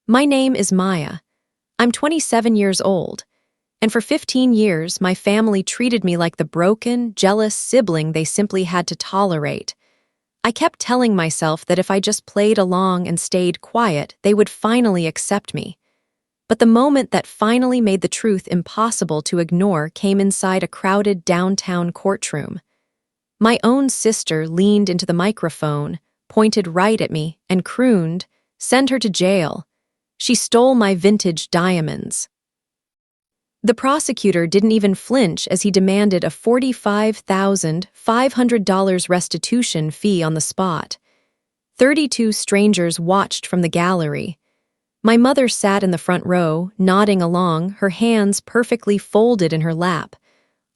My name is Maya. I'm 27 years old, and for 15 years, my family treated me like the broken, jealous sibling they simply had to tolerate. I kept telling myself that if I just played along and stayed quiet, they would finally accept me. But the moment that finally made the truth impossible to ignore came inside a crowded downtown courtroom. My own sister leaned into the microphone, pointed right at me, and crooned, "Send her to jail. She stole my vintage diamonds." The prosecutor didn't even flinch as he demanded a $45,500 restitution fee on the spot. 32 strangers watched from the gallery. My mother sat in the front row, nodding along, her hands perfectly folded in her lap.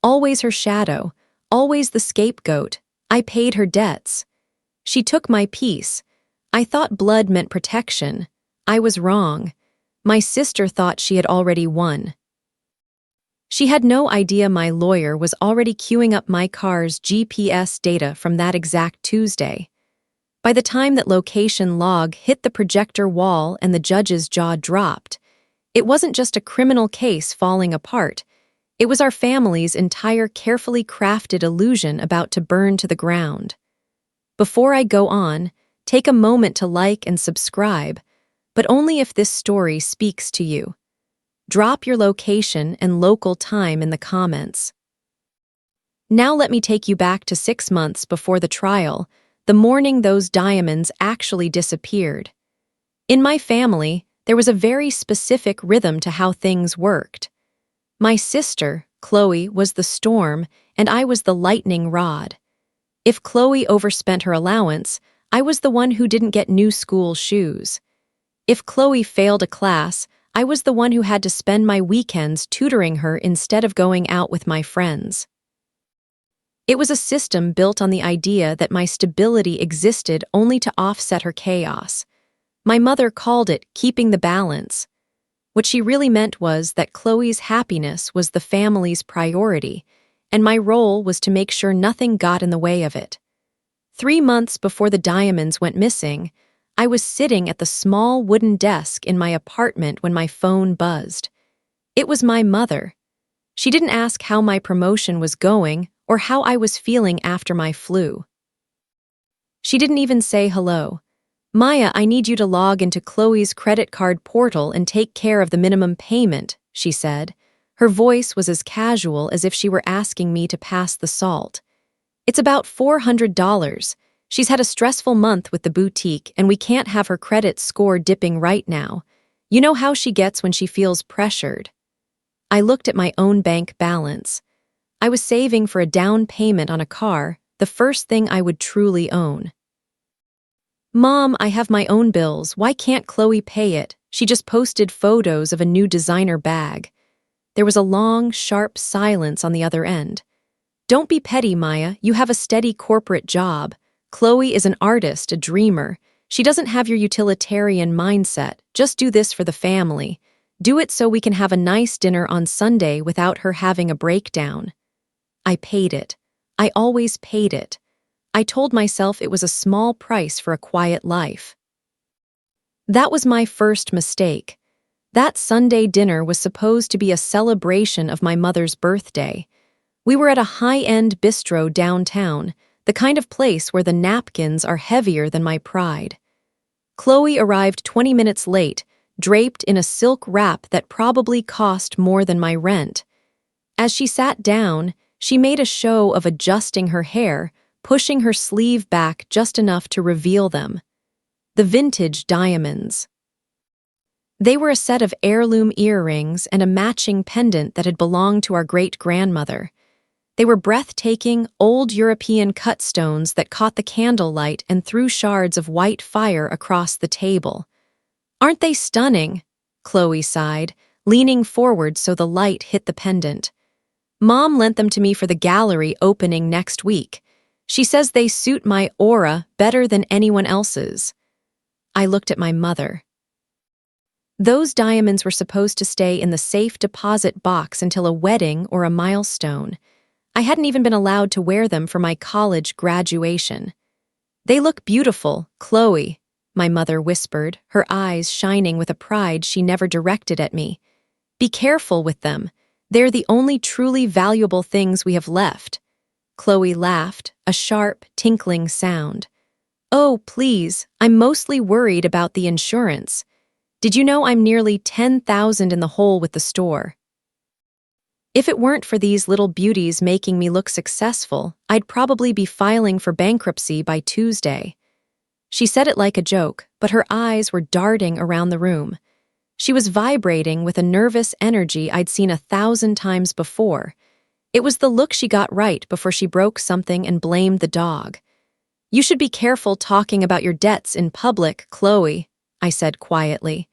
Always her shadow, always the scapegoat. I paid her debts. She took my peace. I thought blood meant protection. I was wrong. My sister thought she had already won. She had no idea my lawyer was already queuing up my car's GPS data from that exact Tuesday. By the time that location log hit the projector wall and the judge's jaw dropped, it wasn't just a criminal case falling apart. It was our family's entire carefully crafted illusion about to burn to the ground. Before I go on, take a moment to like and subscribe, but only if this story speaks to you. Drop your location and local time in the comments. Now let me take you back to 6 months before the trial, the morning those diamonds actually disappeared. In my family, there was a very specific rhythm to how things worked. My sister, Chloe, was the storm, and I was the lightning rod. If Chloe overspent her allowance, I was the one who didn't get new school shoes. If Chloe failed a class, I was the one who had to spend my weekends tutoring her instead of going out with my friends. It was a system built on the idea that my stability existed only to offset her chaos. My mother called it keeping the balance. What she really meant was that Chloe's happiness was the family's priority, and my role was to make sure nothing got in the way of it. 3 months before the diamonds went missing, I was sitting at the small wooden desk in my apartment when my phone buzzed. It was my mother. She didn't ask how my promotion was going or how I was feeling after my flu. She didn't even say hello. "Maya, I need you to log into Chloe's credit card portal and take care of the minimum payment," she said. Her voice was as casual as if she were asking me to pass the salt. "It's about $400. She's had a stressful month with the boutique, and we can't have her credit score dipping right now. You know how she gets when she feels pressured." I looked at my own bank balance. I was saving for a down payment on a car, the first thing I would truly own. "Mom, I have my own bills. Why can't Chloe pay it? She just posted photos of a new designer bag." There was a long, sharp silence on the other end. "Don't be petty, Maya. You have a steady corporate job. Chloe is an artist, a dreamer. She doesn't have your utilitarian mindset. Just do this for the family. Do it so we can have a nice dinner on Sunday without her having a breakdown." I paid it. I always paid it. I told myself it was a small price for a quiet life. That was my first mistake. That Sunday dinner was supposed to be a celebration of my mother's birthday. We were at a high-end bistro downtown, the kind of place where the napkins are heavier than my pride. Chloe arrived 20 minutes late, draped in a silk wrap that probably cost more than my rent. As she sat down, she made a show of adjusting her hair, pushing her sleeve back just enough to reveal them. The vintage diamonds. They were a set of heirloom earrings and a matching pendant that had belonged to our great-grandmother. They were breathtaking, old European cut stones that caught the candlelight and threw shards of white fire across the table. "Aren't they stunning?" Chloe sighed, leaning forward so the light hit the pendant. "Mom lent them to me for the gallery opening next week. She says they suit my aura better than anyone else's." I looked at my mother. Those diamonds were supposed to stay in the safe deposit box until a wedding or a milestone. I hadn't even been allowed to wear them for my college graduation. "They look beautiful, Chloe," my mother whispered, her eyes shining with a pride she never directed at me. Be careful with them. They're the only truly valuable things we have left. Chloe laughed, a sharp, tinkling sound. Oh, please, I'm mostly worried about the insurance. Did you know I'm nearly 10,000 in the hole with the store? If it weren't for these little beauties making me look successful, I'd probably be filing for bankruptcy by Tuesday. She said it like a joke, but her eyes were darting around the room. She was vibrating with a nervous energy I'd seen 1,000 times before. It was the look she got right before she broke something and blamed the dog. You should be careful talking about your debts in public, Chloe, I said quietly.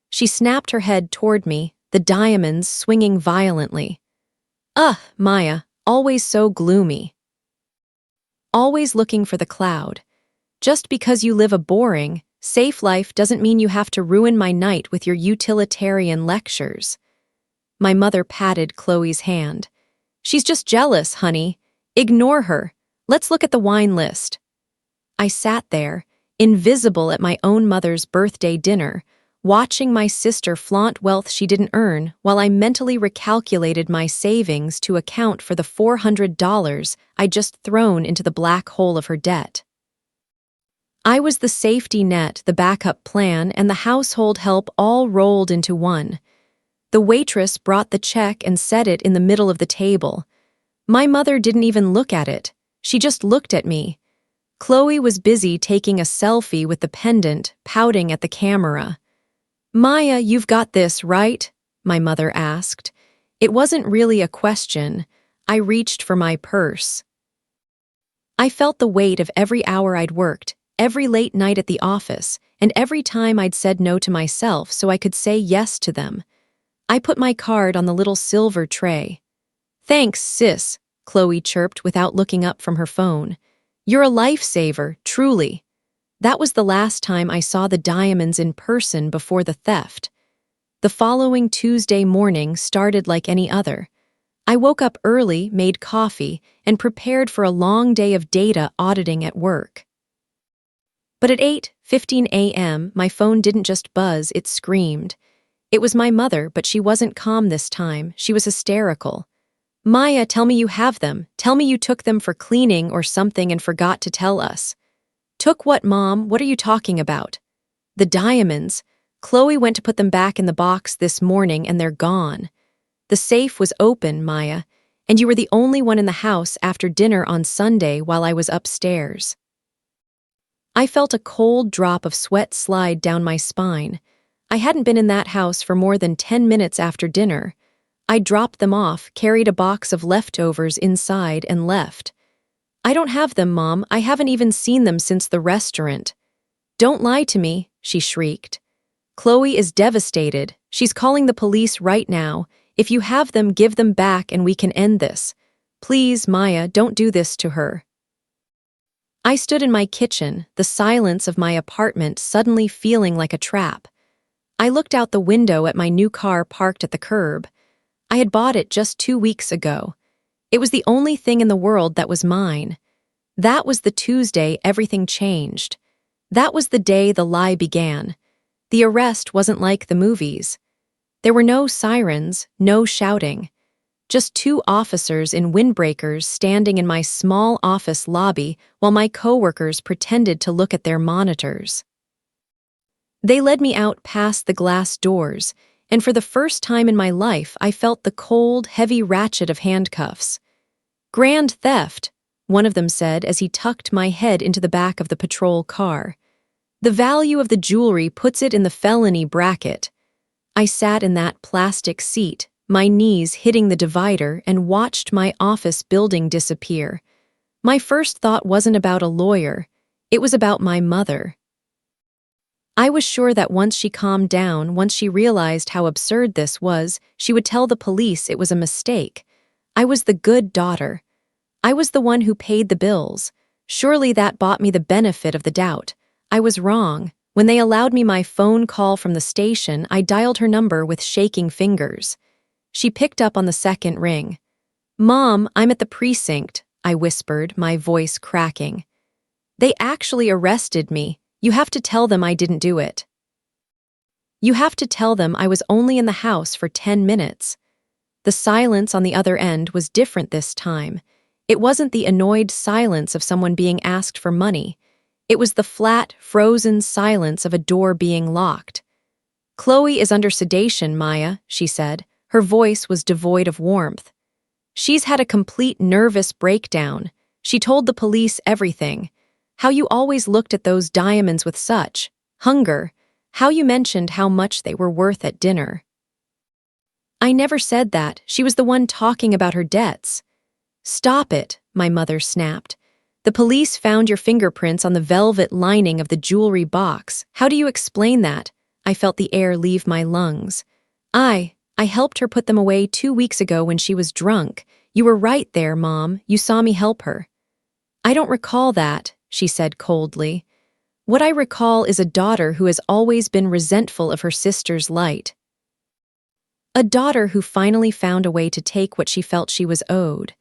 She snapped her head toward me, the diamonds swinging violently. Maya, always so gloomy. Always looking for the cloud. Just because you live a boring, safe life doesn't mean you have to ruin my night with your utilitarian lectures. My mother patted Chloe's hand. She's just jealous, honey. Ignore her. Let's look at the wine list. I sat there, invisible at my own mother's birthday dinner, watching my sister flaunt wealth she didn't earn while I mentally recalculated my savings to account for the $400 I'd just thrown into the black hole of her debt. I was the safety net, the backup plan, and the household help all rolled into one. The waitress brought the check and set it in the middle of the table. My mother didn't even look at it. She just looked at me. Chloe was busy taking a selfie with the pendant, pouting at the camera. Maya, you've got this, right? My mother asked. It wasn't really a question. I reached for my purse. I felt the weight of every hour I'd worked, every late night at the office, and every time I'd said no to myself so I could say yes to them. I put my card on the little silver tray. Thanks, sis, Chloe chirped without looking up from her phone. You're a lifesaver, truly. That was the last time I saw the diamonds in person before the theft. The following Tuesday morning started like any other. I woke up early, made coffee, and prepared for a long day of data auditing at work. But at 8:15 a.m., my phone didn't just buzz, it screamed. It was my mother, but she wasn't calm this time. She was hysterical. Maya, tell me you have them. Tell me you took them for cleaning or something and forgot to tell us. Took what, Mom? What are you talking about? The diamonds. Chloe went to put them back in the box this morning and they're gone. The safe was open, Maya, and you were the only one in the house after dinner on Sunday while I was upstairs. I felt a cold drop of sweat slide down my spine. I hadn't been in that house for more than 10 minutes after dinner. I dropped them off, carried a box of leftovers inside, and left. I don't have them, Mom. I haven't even seen them since the restaurant. Don't lie to me, she shrieked. Chloe is devastated. She's calling the police right now. If you have them, give them back and we can end this. Please, Maya, don't do this to her. I stood in my kitchen, the silence of my apartment suddenly feeling like a trap. I looked out the window at my new car parked at the curb. I had bought it just 2 weeks ago. It was the only thing in the world that was mine. That was the Tuesday everything changed. That was the day the lie began. The arrest wasn't like the movies. There were no sirens, no shouting. Just 2 officers in windbreakers standing in my small office lobby while my coworkers pretended to look at their monitors. They led me out past the glass doors, and for the first time in my life I felt the cold, heavy ratchet of handcuffs. Grand theft, one of them said as he tucked my head into the back of the patrol car. The value of the jewelry puts it in the felony bracket. I sat in that plastic seat, my knees hitting the divider, and watched my office building disappear. My first thought wasn't about a lawyer. It was about my mother. I was sure that once she calmed down, once she realized how absurd this was, she would tell the police it was a mistake. I was the good daughter. I was the one who paid the bills. Surely that bought me the benefit of the doubt. I was wrong. When they allowed me my phone call from the station, I dialed her number with shaking fingers. She picked up on the second ring. Mom, I'm at the precinct, I whispered, my voice cracking. They actually arrested me. You have to tell them I didn't do it. You have to tell them I was only in the house for 10 minutes. The silence on the other end was different this time. It wasn't the annoyed silence of someone being asked for money. It was the flat, frozen silence of a door being locked. Chloe is under sedation, Maya, she said. Her voice was devoid of warmth. She's had a complete nervous breakdown. She told the police everything. How you always looked at those diamonds with such hunger. How you mentioned how much they were worth at dinner. I never said that. She was the one talking about her debts. Stop it, my mother snapped. The police found your fingerprints on the velvet lining of the jewelry box. How do you explain that? I felt the air leave my lungs. I helped her put them away 2 weeks ago when she was drunk. You were right there, Mom. You saw me help her. I don't recall that, she said coldly. What I recall is a daughter who has always been resentful of her sister's light. A daughter who finally found a way to take what she felt she was owed.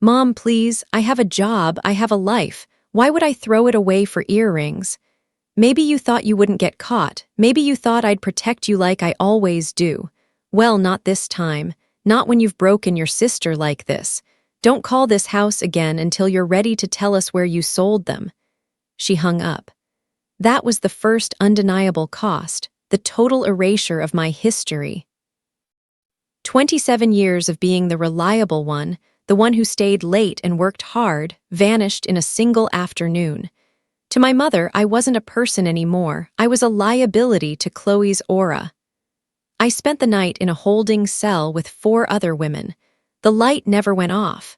Mom, please, I have a job, I have a life. Why would I throw it away for earrings? Maybe you thought you wouldn't get caught. Maybe you thought I'd protect you like I always do. Well, not this time. Not when you've broken your sister like this. Don't call this house again until you're ready to tell us where you sold them. She hung up. That was the first undeniable cost, the total erasure of my history. 27 years of being the reliable one, the one who stayed late and worked hard, vanished in a single afternoon. To my mother, I wasn't a person anymore. I was a liability to Chloe's aura. I spent the night in a holding cell with 4 other women. The light never went off.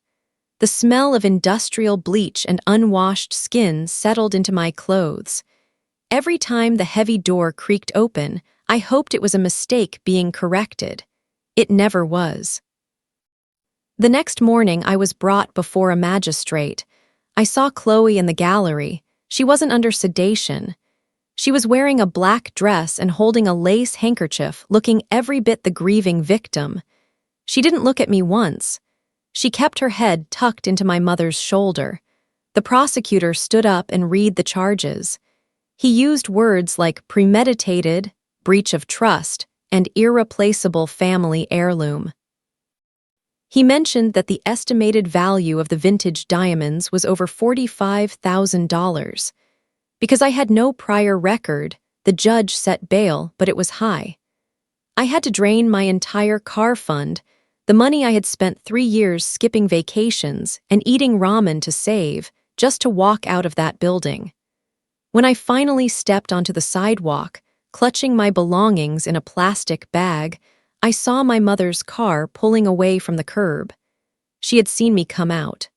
The smell of industrial bleach and unwashed skin settled into my clothes. Every time the heavy door creaked open, I hoped it was a mistake being corrected. It never was. The next morning, I was brought before a magistrate. I saw Chloe in the gallery. She wasn't under sedation. She was wearing a black dress and holding a lace handkerchief, looking every bit the grieving victim. She didn't look at me once. She kept her head tucked into my mother's shoulder. The prosecutor stood up and read the charges. He used words like premeditated, breach of trust, and irreplaceable family heirloom. He mentioned that the estimated value of the vintage diamonds was over $45,000. Because I had no prior record, the judge set bail, but it was high. I had to drain my entire car fund, the money I had spent 3 years skipping vacations and eating ramen to save, just to walk out of that building. When I finally stepped onto the sidewalk, clutching my belongings in a plastic bag, I saw my mother's car pulling away from the curb. She had seen me come out.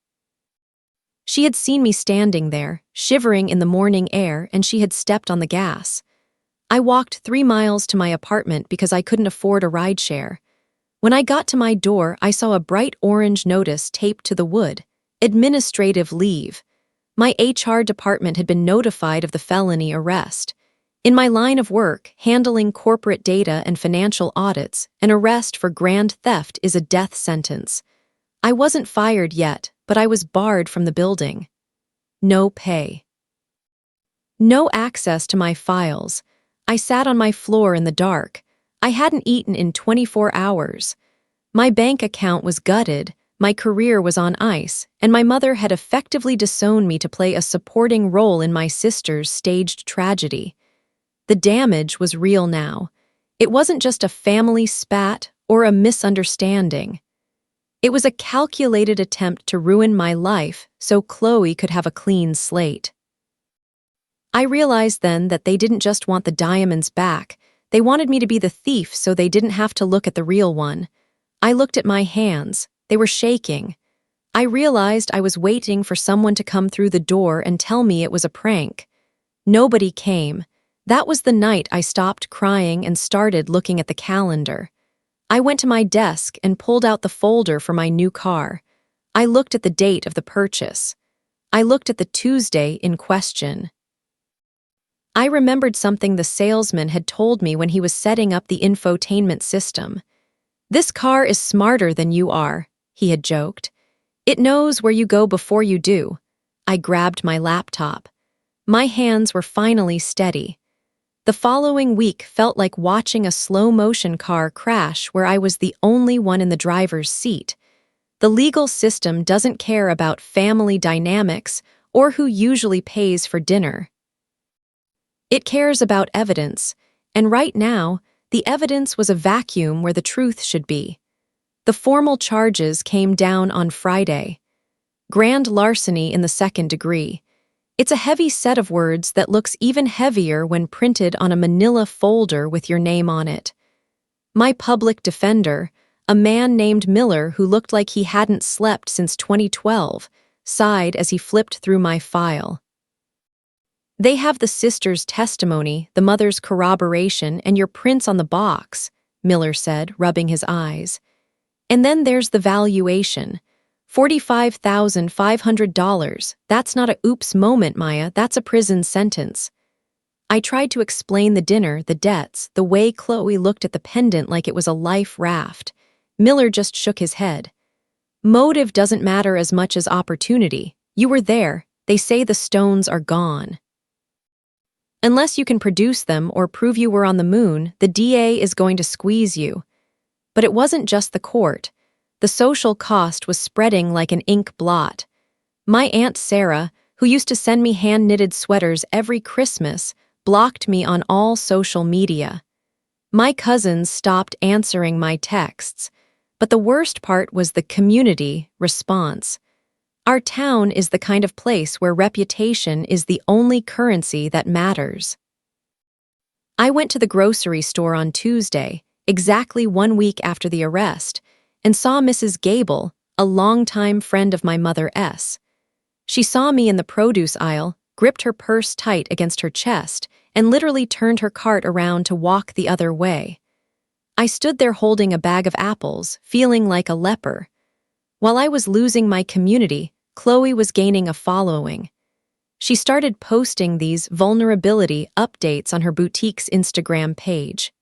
She had seen me standing there, shivering in the morning air, and she had stepped on the gas. I walked 3 miles to my apartment because I couldn't afford a rideshare. When I got to my door, I saw a bright orange notice taped to the wood. Administrative leave. My HR department had been notified of the felony arrest. In my line of work, handling corporate data and financial audits, an arrest for grand theft is a death sentence. I wasn't fired yet, but I was barred from the building. No pay. No access to my files. I sat on my floor in the dark. I hadn't eaten in 24 hours. My bank account was gutted, my career was on ice, and my mother had effectively disowned me to play a supporting role in my sister's staged tragedy. The damage was real now. It wasn't just a family spat or a misunderstanding. It was a calculated attempt to ruin my life so Chloe could have a clean slate. I realized then that they didn't just want the diamonds back. They wanted me to be the thief so they didn't have to look at the real one. I looked at my hands. They were shaking. I realized I was waiting for someone to come through the door and tell me it was a prank. Nobody came. That was the night I stopped crying and started looking at the calendar. I went to my desk and pulled out the folder for my new car. I looked at the date of the purchase. I looked at the Tuesday in question. I remembered something the salesman had told me when he was setting up the infotainment system. "This car is smarter than you are," he had joked. "It knows where you go before you do." I grabbed my laptop. My hands were finally steady. The following week felt like watching a slow-motion car crash where I was the only one in the driver's seat. The legal system doesn't care about family dynamics or who usually pays for dinner. It cares about evidence, and right now, the evidence was a vacuum where the truth should be. The formal charges came down on Friday. Grand larceny in the second degree. It's a heavy set of words that looks even heavier when printed on a manila folder with your name on it. My public defender, a man named Miller who looked like he hadn't slept since 2012, sighed as he flipped through my file. They have the sister's testimony, the mother's corroboration, and your prints on the box, Miller said, rubbing his eyes. And then there's the valuation. $45,500. That's not a oops moment, Maya. That's a prison sentence. I tried to explain the dinner, the debts, the way Chloe looked at the pendant like it was a life raft. Miller just shook his head. Motive doesn't matter as much as opportunity. You were there. They say the stones are gone. Unless you can produce them or prove you were on the moon, the DA is going to squeeze you. But it wasn't just the court. The social cost was spreading like an ink blot. My Aunt Sarah, who used to send me hand-knitted sweaters every Christmas, blocked me on all social media. My cousins stopped answering my texts. But the worst part was the community response. Our town is the kind of place where reputation is the only currency that matters. I went to the grocery store on Tuesday, exactly 1 week after the arrest, and saw Mrs. Gable, a longtime friend of my mother S. She saw me in the produce aisle, gripped her purse tight against her chest, and literally turned her cart around to walk the other way. I stood there holding a bag of apples, feeling like a leper. While I was losing my community, Chloe was gaining a following. She started posting these vulnerability updates on her boutique's Instagram page.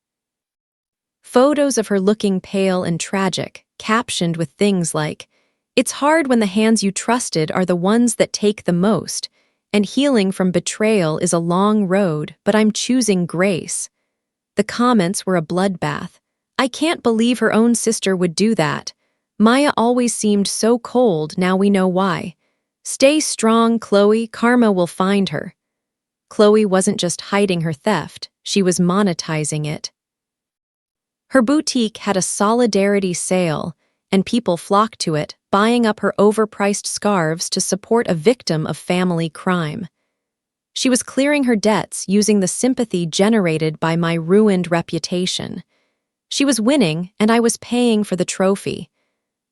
Photos of her looking pale and tragic, captioned with things like, "It's hard when the hands you trusted are the ones that take the most, and healing from betrayal is a long road, but I'm choosing grace." The comments were a bloodbath. I can't believe her own sister would do that. Maya always seemed so cold, now we know why. Stay strong, Chloe, karma will find her. Chloe wasn't just hiding her theft, she was monetizing it. Her boutique had a solidarity sale, and people flocked to it, buying up her overpriced scarves to support a victim of family crime. She was clearing her debts using the sympathy generated by my ruined reputation. She was winning, and I was paying for the trophy.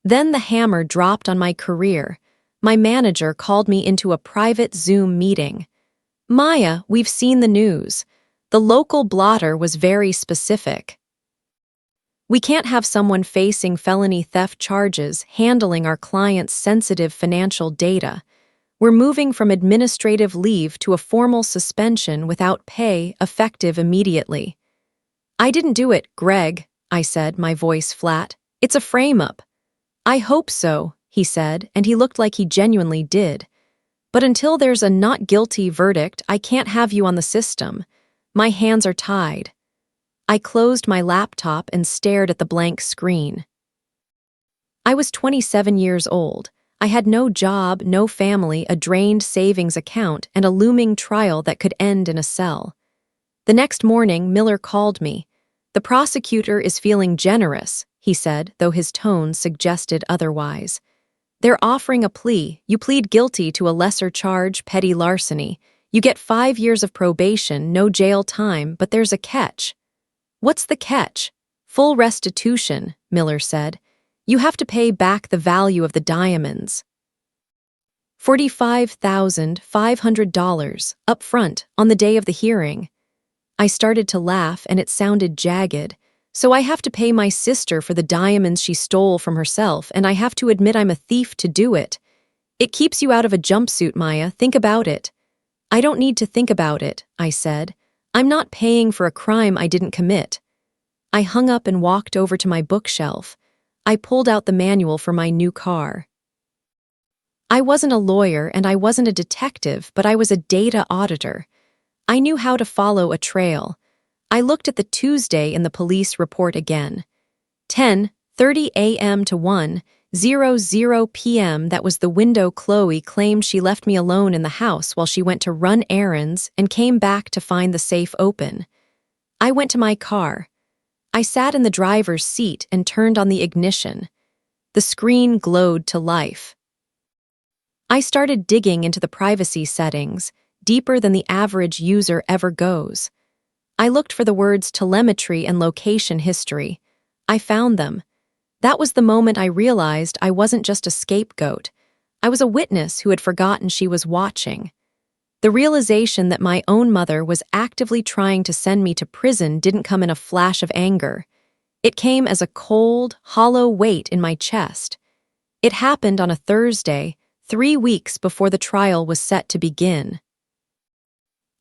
Then the hammer dropped on my career. My manager called me into a private Zoom meeting. "Maya, we've seen the news. The local blotter was very specific. We can't have someone facing felony theft charges handling our clients' sensitive financial data. We're moving from administrative leave to a formal suspension without pay, effective immediately." "I didn't do it, Greg," I said, my voice flat. "It's a frame-up." "I hope so," he said, and he looked like he genuinely did. "But until there's a not guilty verdict, I can't have you on the system. My hands are tied." I closed my laptop and stared at the blank screen. I was 27 years old. I had no job, no family, a drained savings account, and a looming trial that could end in a cell. The next morning, Miller called me. "The prosecutor is feeling generous," he said, though his tone suggested otherwise. "They're offering a plea. You plead guilty to a lesser charge, petty larceny. You get 5 years of probation, no jail time, but there's a catch." "What's the catch?" "Full restitution," Miller said. "You have to pay back the value of the diamonds. $45,500 up front on the day of the hearing." I started to laugh and it sounded jagged. "So I have to pay my sister for the diamonds she stole from herself, and I have to admit I'm a thief to do it. It keeps you out of a jumpsuit, Maya. Think about it." "I don't need to think about it," I said. "I'm not paying for a crime I didn't commit." I hung up and walked over to my bookshelf. I pulled out the manual for my new car. I wasn't a lawyer and I wasn't a detective, but I was a data auditor. I knew how to follow a trail. I looked at the Tuesday in the police report again. 10:30 a.m. to 1:00 p.m. That was the window Chloe claimed she left me alone in the house while she went to run errands and came back to find the safe open. I went to my car. I sat in the driver's seat and turned on the ignition. The screen glowed to life. I started digging into the privacy settings, deeper than the average user ever goes. I looked for the words telemetry and location history. I found them. That was the moment I realized I wasn't just a scapegoat. I was a witness who had forgotten she was watching. The realization that my own mother was actively trying to send me to prison didn't come in a flash of anger. It came as a cold, hollow weight in my chest. It happened on a Thursday, 3 weeks before the trial was set to begin.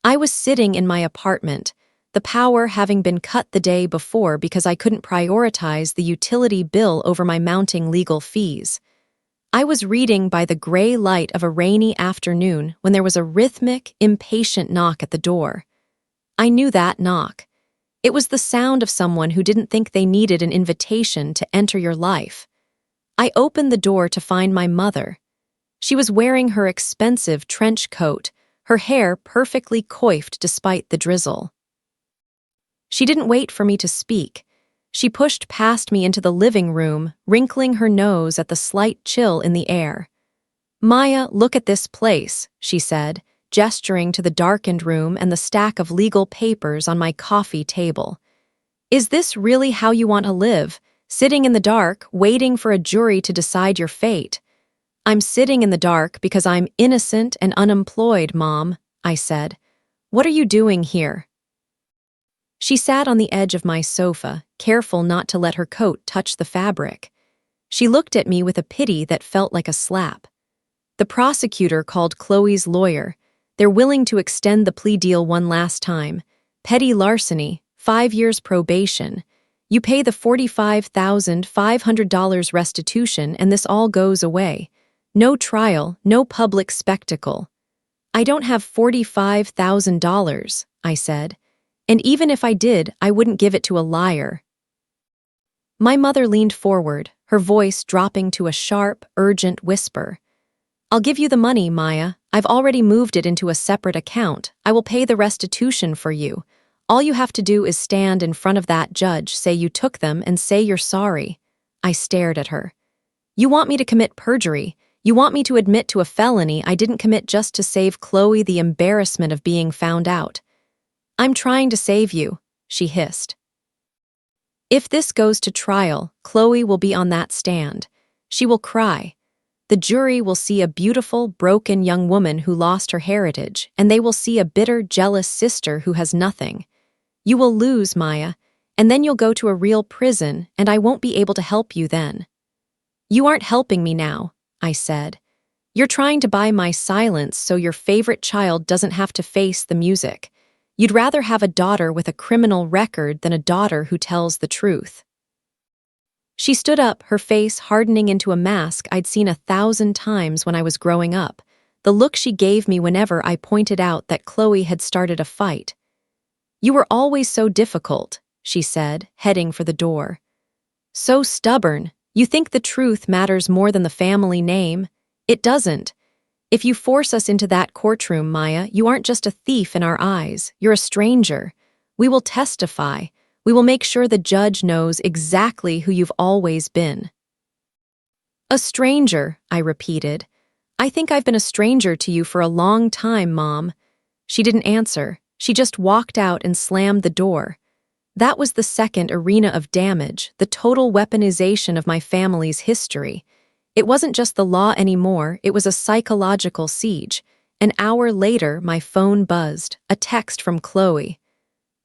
I was sitting in my apartment, the power having been cut the day before because I couldn't prioritize the utility bill over my mounting legal fees. I was reading by the gray light of a rainy afternoon when there was a rhythmic, impatient knock at the door. I knew that knock. It was the sound of someone who didn't think they needed an invitation to enter your life. I opened the door to find my mother. She was wearing her expensive trench coat, her hair perfectly coiffed despite the drizzle. She didn't wait for me to speak. She pushed past me into the living room, wrinkling her nose at the slight chill in the air. "Maya, look at this place," she said, gesturing to the darkened room and the stack of legal papers on my coffee table. "Is this really how you want to live, sitting in the dark, waiting for a jury to decide your fate?" "I'm sitting in the dark because I'm innocent and unemployed, Mom," I said. "What are you doing here?" She sat on the edge of my sofa, careful not to let her coat touch the fabric. She looked at me with a pity that felt like a slap. "The prosecutor called Chloe's lawyer. They're willing to extend the plea deal one last time. Petty larceny, 5 years probation. You pay the $45,500 restitution and this all goes away. No trial, no public spectacle." "I don't have $45,000, I said. "And even if I did, I wouldn't give it to a liar." My mother leaned forward, her voice dropping to a sharp, urgent whisper. "I'll give you the money, Maya. I've already moved it into a separate account. I will pay the restitution for you. All you have to do is stand in front of that judge, say you took them, and say you're sorry." I stared at her. "You want me to commit perjury? You want me to admit to a felony I didn't commit just to save Chloe the embarrassment of being found out?" "I'm trying to save you," she hissed. "If this goes to trial, Chloe will be on that stand. She will cry. The jury will see a beautiful, broken young woman who lost her heritage, and they will see a bitter, jealous sister who has nothing. You will lose, Maya, and then you'll go to a real prison, and I won't be able to help you then." "You aren't helping me now," I said. "You're trying to buy my silence so your favorite child doesn't have to face the music. You'd rather have a daughter with a criminal record than a daughter who tells the truth." She stood up, her face hardening into a mask I'd seen 1,000 times when I was growing up, the look she gave me whenever I pointed out that Chloe had started a fight. "You were always so difficult," she said, heading for the door. "So stubborn. You think the truth matters more than the family name? It doesn't. If you force us into that courtroom, Maya, you aren't just a thief in our eyes. You're a stranger. We will testify. We will make sure the judge knows exactly who you've always been." "A stranger," I repeated. "I think I've been a stranger to you for a long time, Mom." She didn't answer. She just walked out and slammed the door. That was the second arena of damage, the total weaponization of my family's history. It wasn't just the law anymore, it was a psychological siege. An hour later, my phone buzzed, a text from Chloe.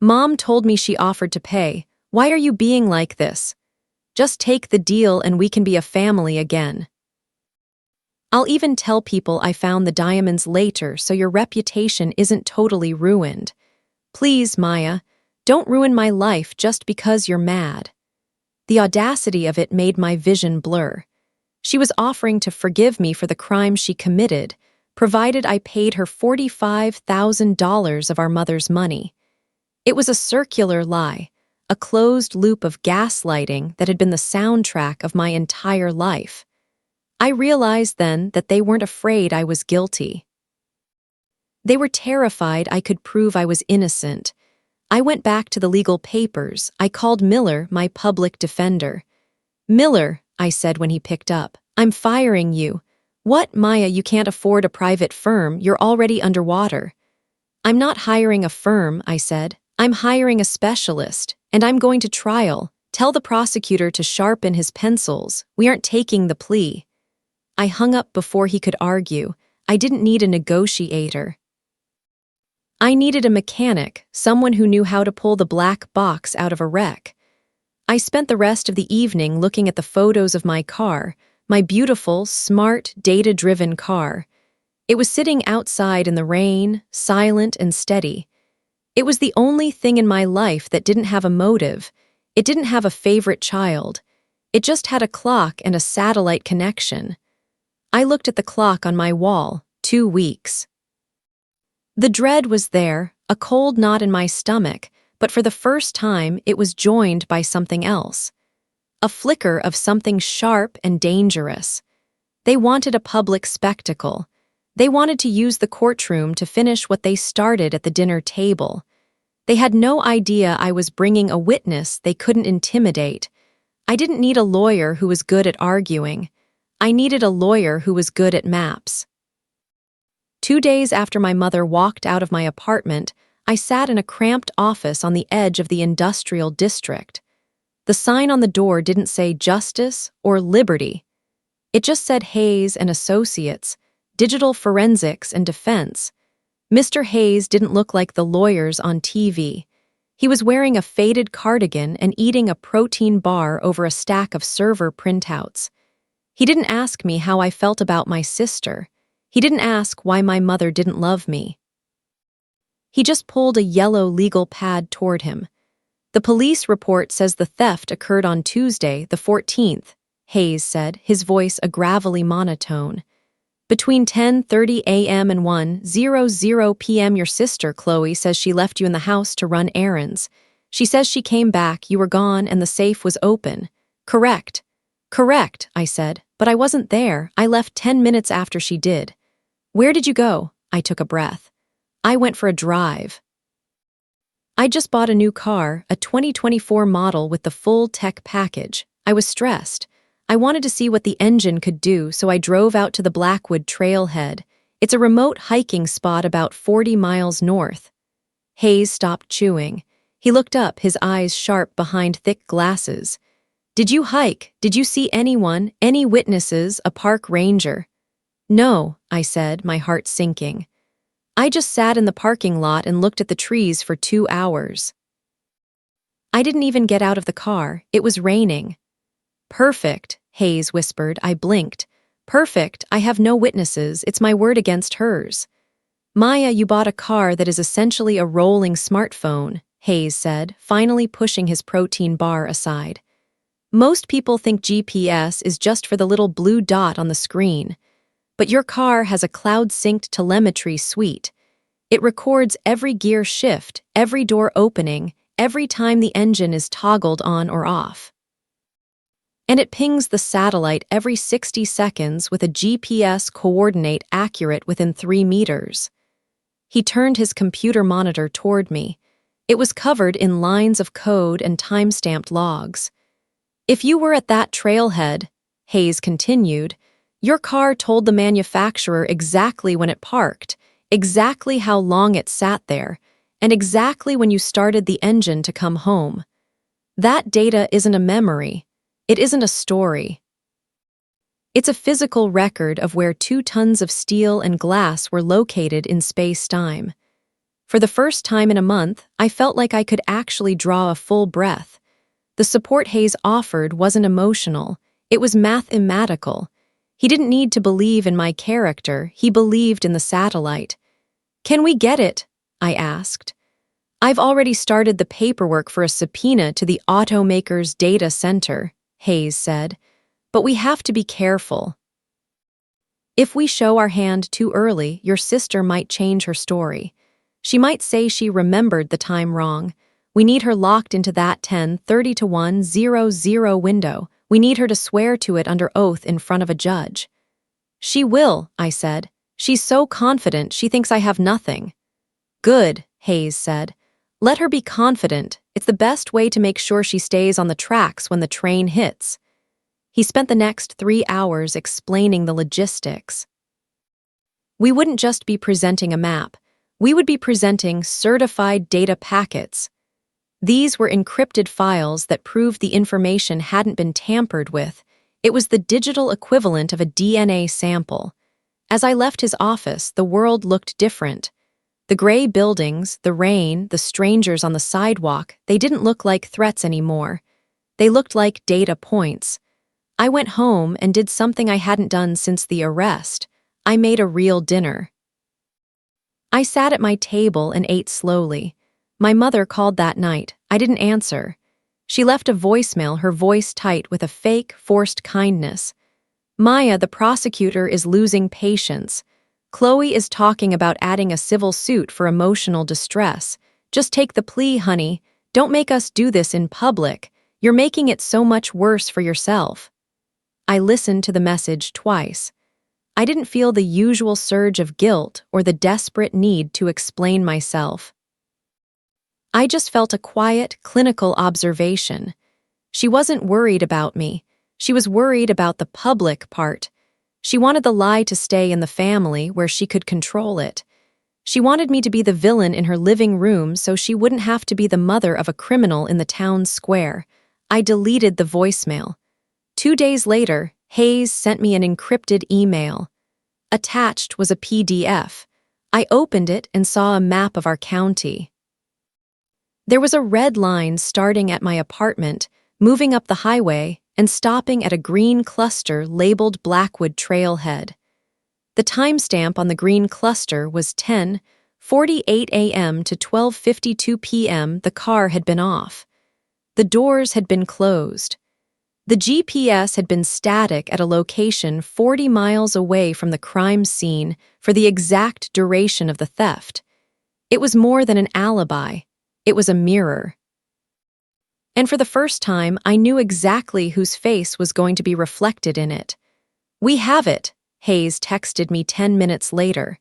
"Mom told me she offered to pay. Why are you being like this? Just take the deal and we can be a family again. I'll even tell people I found the diamonds later so your reputation isn't totally ruined. Please, Maya, don't ruin my life just because you're mad." The audacity of it made my vision blur. She was offering to forgive me for the crime she committed, provided I paid her $45,000 of our mother's money. It was a circular lie, a closed loop of gaslighting that had been the soundtrack of my entire life. I realized then that they weren't afraid I was guilty. They were terrified I could prove I was innocent. I went back to the legal papers. I called Miller, my public defender. "Miller," I said when he picked up, "I'm firing you." "What, Maya, you can't afford a private firm, you're already underwater." "I'm not hiring a firm," I said. "I'm hiring a specialist, and I'm going to trial. Tell the prosecutor to sharpen his pencils. We aren't taking the plea." I hung up before he could argue. I didn't need a negotiator. I needed a mechanic, someone who knew how to pull the black box out of a wreck. I spent the rest of the evening looking at the photos of my car, my beautiful, smart, data-driven car. It was sitting outside in the rain, silent and steady. It was the only thing in my life that didn't have a motive. It didn't have a favorite child. It just had a clock and a satellite connection. I looked at the clock on my wall, 2 weeks. The dread was there, a cold knot in my stomach, but for the first time it was joined by something else. A flicker of something sharp and dangerous. They wanted a public spectacle. They wanted to use the courtroom to finish what they started at the dinner table. They had no idea I was bringing a witness they couldn't intimidate. I didn't need a lawyer who was good at arguing. I needed a lawyer who was good at maps. 2 days after my mother walked out of my apartment, I sat in a cramped office on the edge of the industrial district. The sign on the door didn't say justice or liberty. It just said Hayes and Associates, Digital Forensics and Defense. Mr. Hayes didn't look like the lawyers on TV. He was wearing a faded cardigan and eating a protein bar over a stack of server printouts. He didn't ask me how I felt about my sister. He didn't ask why my mother didn't love me. He just pulled a yellow legal pad toward him. "The police report says the theft occurred on Tuesday, the 14th, Hayes said, his voice a gravelly monotone. "Between 10:30 a.m. and 1:00 p.m. your sister, Chloe, says she left you in the house to run errands. She says she came back, you were gone, and the safe was open." "Correct." "Correct," I said, "but I wasn't there. I left 10 minutes after she did." "Where did you go?" I took a breath. "I went for a drive." I just bought a new car, a 2024 model with the full tech package. I was stressed. I wanted to see what the engine could do, so I drove out to the Blackwood Trailhead. It's a remote hiking spot about 40 miles north. Hayes stopped chewing. He looked up, his eyes sharp behind thick glasses. "Did you hike? Did you see anyone, any witnesses, a park ranger?" "No," I said, my heart sinking. "I just sat in the parking lot and looked at the trees for 2 hours. I didn't even get out of the car. It was raining." "Perfect," Hayes whispered. I blinked. "Perfect. I have no witnesses. It's my word against hers." "Maya, you bought a car that is essentially a rolling smartphone," Hayes said, finally pushing his protein bar aside. "Most people think GPS is just for the little blue dot on the screen. But your car has a cloud-synced telemetry suite. It records every gear shift, every door opening, every time the engine is toggled on or off. And it pings the satellite every 60 seconds with a GPS coordinate accurate within 3 meters. He turned his computer monitor toward me. It was covered in lines of code and time-stamped logs. "If you were at that trailhead," Hayes continued, "your car told the manufacturer exactly when it parked, exactly how long it sat there, and exactly when you started the engine to come home. That data isn't a memory. It isn't a story. It's a physical record of where 2 tons of steel and glass were located in space-time." For the first time in a month, I felt like I could actually draw a full breath. The support Hayes offered wasn't emotional. It was mathematical. He didn't need to believe in my character. He believed in the satellite. "Can we get it?" I asked. "I've already started the paperwork for a subpoena to the automaker's data center," Hayes said. but we have to be careful. If we show our hand too early, your sister might change her story. She might say she remembered the time wrong. We need her locked into that 10:30 to 1:00 window. We need her to swear to it under oath in front of a judge. She will, I said. She's so confident she thinks I have nothing. Good, Hayes said. Let her be confident. It's the best way to make sure she stays on the tracks when the train hits. He spent the next 3 hours explaining the logistics. We wouldn't just be presenting a map. We would be presenting certified data packets. These were encrypted files that proved the information hadn't been tampered with. It was the digital equivalent of a DNA sample. As I left his office, the world looked different. The gray buildings, the rain, the strangers on the sidewalk, they didn't look like threats anymore. They looked like data points. I went home and did something I hadn't done since the arrest. I made a real dinner. I sat at my table and ate slowly. My mother called that night. I didn't answer. She left a voicemail, her voice tight with a fake, forced kindness. Maya, the prosecutor, is losing patience. Chloe is talking about adding a civil suit for emotional distress. Just take the plea, honey. Don't make us do this in public. You're making it so much worse for yourself. I listened to the message twice. I didn't feel the usual surge of guilt or the desperate need to explain myself. I just felt a quiet, clinical observation. She wasn't worried about me. She was worried about the public part. She wanted the lie to stay in the family where she could control it. She wanted me to be the villain in her living room so she wouldn't have to be the mother of a criminal in the town square. I deleted the voicemail. 2 days later, Hayes sent me an encrypted email. Attached was a PDF. I opened it and saw a map of our county. There was a red line starting at my apartment, moving up the highway, and stopping at a green cluster labeled Blackwood Trailhead. The timestamp on the green cluster was 10:48 a.m. to 12:52 p.m. The car had been off. The doors had been closed. The GPS had been static at a location 40 miles away from the crime scene for the exact duration of the theft. It was more than an alibi. It was a mirror. And for the first time, I knew exactly whose face was going to be reflected in it. We have it, Hayes texted me 10 minutes later.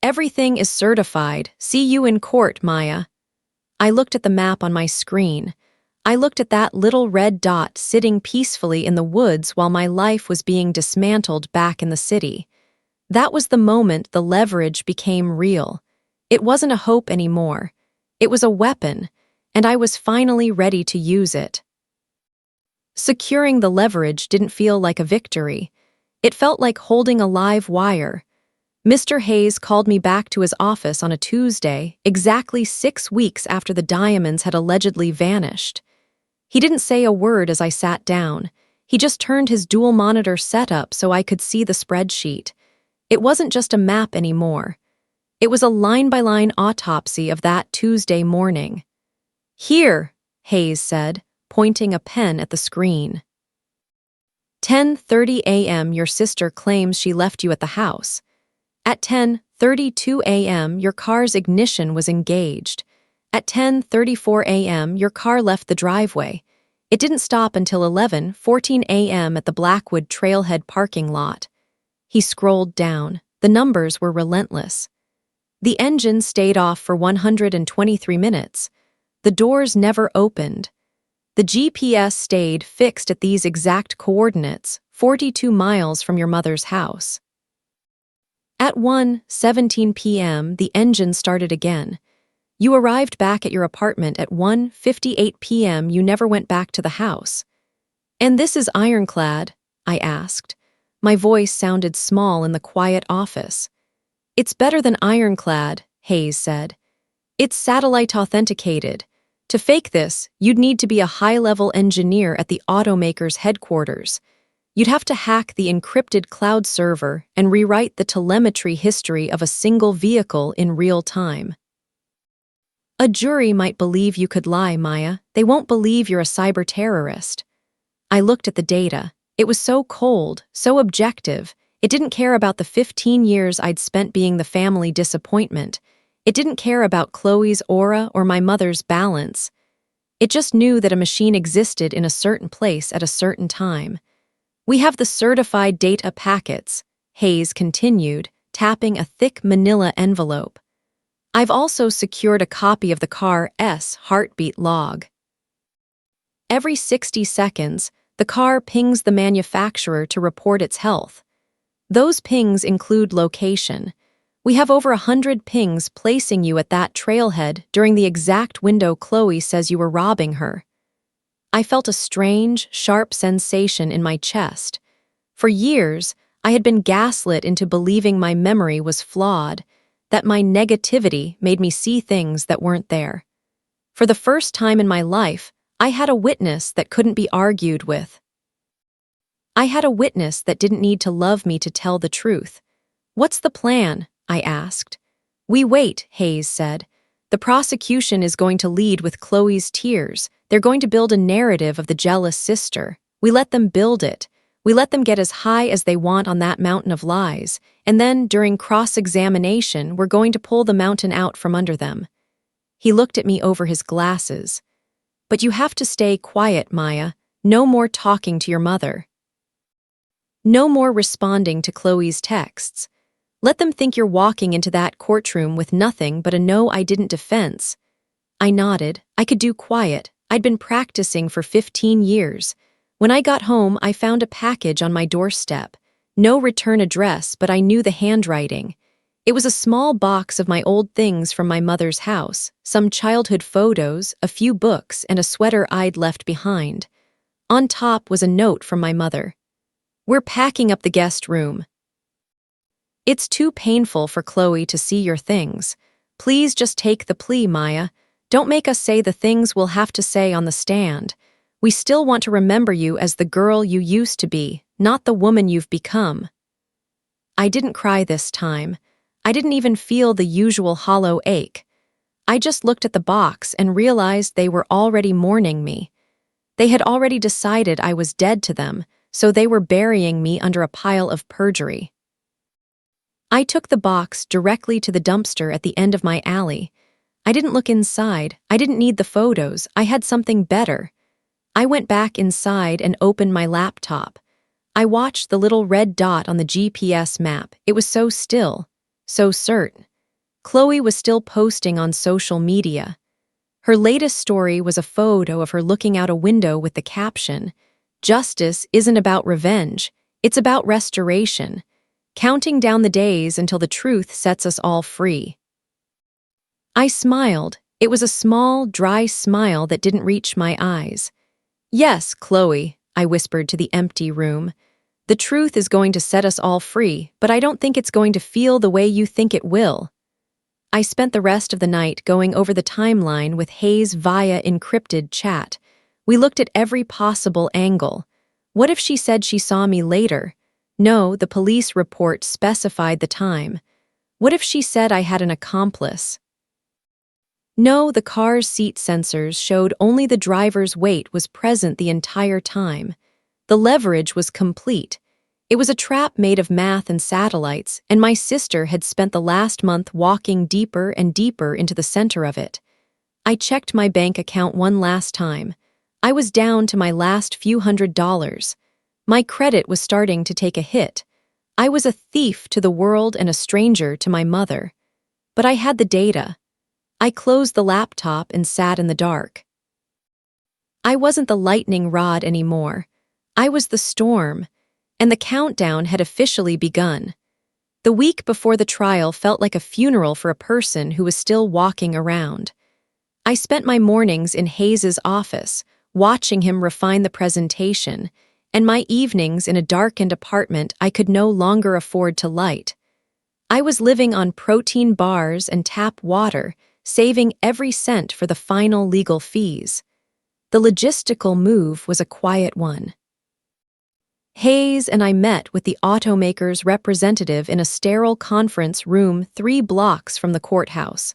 Everything is certified. See you in court, Maya. I looked at the map on my screen. I looked at that little red dot sitting peacefully in the woods while my life was being dismantled back in the city. That was the moment the leverage became real. It wasn't a hope anymore. It was a weapon, and I was finally ready to use it. Securing the leverage didn't feel like a victory. It felt like holding a live wire. Mr. Hayes called me back to his office on a Tuesday, exactly 6 weeks after the diamonds had allegedly vanished. He didn't say a word as I sat down. He just turned his dual monitor setup so I could see the spreadsheet. It wasn't just a map anymore. It was a line-by-line autopsy of that Tuesday morning. Here, Hayes said, pointing a pen at the screen. 10:30 a.m. Your sister claims she left you at the house. At 10:32 a.m. your car's ignition was engaged. At 10:34 a.m. your car left the driveway. It didn't stop until 11:14 a.m. at the Blackwood Trailhead parking lot. He scrolled down. The numbers were relentless. The engine stayed off for 123 minutes. The doors never opened. The GPS stayed fixed at these exact coordinates, 42 miles from your mother's house. At 1:17 p.m., the engine started again. You arrived back at your apartment at 1:58 p.m. You never went back to the house. And this is ironclad? I asked. My voice sounded small in the quiet office. It's better than ironclad, Hayes said. It's satellite authenticated. To fake this, you'd need to be a high-level engineer at the automaker's headquarters. You'd have to hack the encrypted cloud server and rewrite the telemetry history of a single vehicle in real time. A jury might believe you could lie, Maya. They won't believe you're a cyber terrorist. I looked at the data. It was so cold, so objective. It didn't care about the 15 years I'd spent being the family disappointment. It didn't care about Chloe's aura or my mother's balance. It just knew that a machine existed in a certain place at a certain time. "We have the certified data packets," Hayes continued, tapping a thick manila envelope. "I've also secured a copy of the car's heartbeat log. Every 60 seconds, the car pings the manufacturer to report its health. Those pings include location. We have over 100 pings placing you at that trailhead during the exact window Chloe says you were robbing her." I felt a strange, sharp sensation in my chest. For years, I had been gaslit into believing my memory was flawed, that my negativity made me see things that weren't there. For the first time in my life, I had a witness that couldn't be argued with. I had a witness that didn't need to love me to tell the truth. "What's the plan?" I asked. "We wait," Hayes said. "The prosecution is going to lead with Chloe's tears. They're going to build a narrative of the jealous sister. We let them build it. We let them get as high as they want on that mountain of lies, and then, during cross-examination, we're going to pull the mountain out from under them." He looked at me over his glasses. "But you have to stay quiet, Maya. No more talking to your mother. No more responding to Chloe's texts. Let them think you're walking into that courtroom with nothing but a "no, I didn't" defense." I nodded. I could do quiet. I'd been practicing for 15 years. When I got home, I found a package on my doorstep. No return address, but I knew the handwriting. It was a small box of my old things from my mother's house, some childhood photos, a few books, and a sweater I'd left behind. On top was a note from my mother. "We're packing up the guest room. It's too painful for Chloe to see your things. Please just take the plea, Maya. Don't make us say the things we'll have to say on the stand. We still want to remember you as the girl you used to be, not the woman you've become." I didn't cry this time. I didn't even feel the usual hollow ache. I just looked at the box and realized they were already mourning me. They had already decided I was dead to them, so they were burying me under a pile of perjury. I took the box directly to the dumpster at the end of my alley. I didn't look inside. I didn't need the photos. I had something better. I went back inside and opened my laptop. I watched the little red dot on the GPS map. It was so still, so certain. Chloe was still posting on social media. Her latest story was a photo of her looking out a window with the caption, "Justice isn't about revenge, it's about restoration. Counting down the days until the truth sets us all free." I smiled. It was a small, dry smile that didn't reach my eyes. "Yes, Chloe," I whispered to the empty room. "The truth is going to set us all free, but I don't think it's going to feel the way you think it will." I spent the rest of the night going over the timeline with Hayes via encrypted chat. We looked at every possible angle. What if she said she saw me later? No, the police report specified the time. What if she said I had an accomplice? No, the car's seat sensors showed only the driver's weight was present the entire time. The leverage was complete. It was a trap made of math and satellites, and my sister had spent the last month walking deeper and deeper into the center of it. I checked my bank account one last time. I was down to my last few $100s. My credit was starting to take a hit. I was a thief to the world and a stranger to my mother. But I had the data. I closed the laptop and sat in the dark. I wasn't the lightning rod anymore. I was the storm, and the countdown had officially begun. The week before the trial felt like a funeral for a person who was still walking around. I spent my mornings in Hayes's office, watching him refine the presentation, and my evenings in a darkened apartment I could no longer afford to light. I was living on protein bars and tap water, saving every cent for the final legal fees. The logistical move was a quiet one. Hayes and I met with the automaker's representative in a sterile conference room 3 blocks from the courthouse.